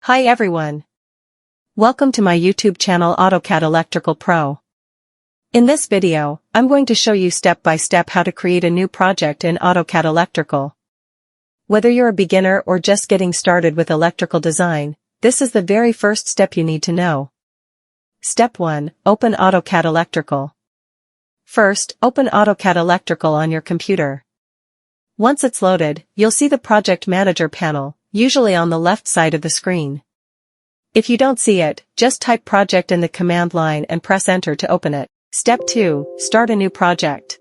Hi everyone. Welcome to my YouTube channel AutoCAD Electrical Pro. In this video, I'm going to show you step by step how to create a new project in AutoCAD Electrical. Whether you're a beginner or just getting started with electrical design, this is the very first step you need to know. Step 1. Open AutoCAD Electrical. First, open AutoCAD Electrical on your computer. Once it's loaded, you'll see the Project Manager panel, usually on the left side of the screen. If you don't see it, just type project in the command line and press enter to open it. Step 2. Start a new project.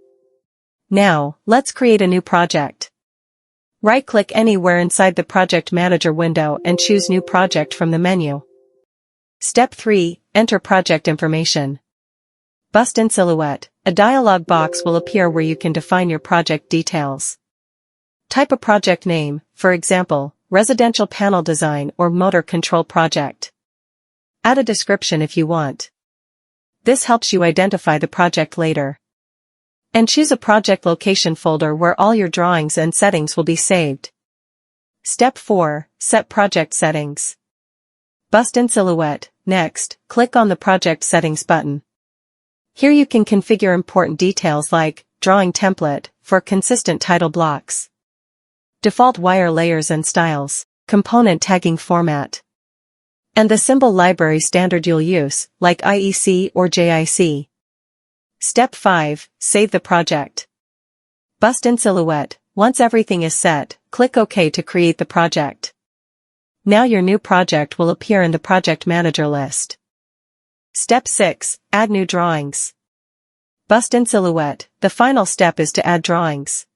Now, let's create a new project. Right-click anywhere inside the Project Manager window and choose New Project from the menu. Step 3. Enter project information. Bust in Silhouette. A dialog box will appear where you can define your project details. Type a project name, for example, Residential Panel Design or Motor Control Project. Add a description if you want. This helps you identify the project later. And choose a project location folder where all your drawings and settings will be saved. Step 4. Set project settings. Bust in Silhouette. Next, click on the Project Settings button. Here you can configure important details like Drawing Template for consistent title blocks, default wire layers and styles, component tagging format, and the symbol library standard you'll use, like IEC or JIC. Step 5. Save the project. Bust in Silhouette. Once everything is set, click OK to create the project. Now your new project will appear in the Project Manager list. Step 6. Add new drawings. Bust in Silhouette. The final step is to add drawings.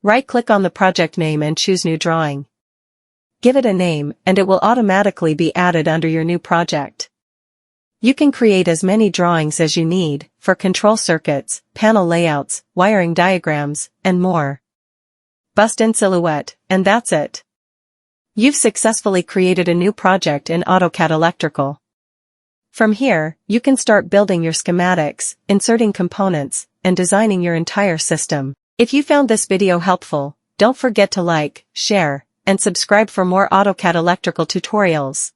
Right-click on the project name and choose New Drawing. Give it a name, and it will automatically be added under your new project. You can create as many drawings as you need, for control circuits, panel layouts, wiring diagrams, and more. Bust in Silhouette, and that's it. You've successfully created a new project in AutoCAD Electrical. From here, you can start building your schematics, inserting components, and designing your entire system. If you found this video helpful, don't forget to like, share, and subscribe for more AutoCAD Electrical tutorials.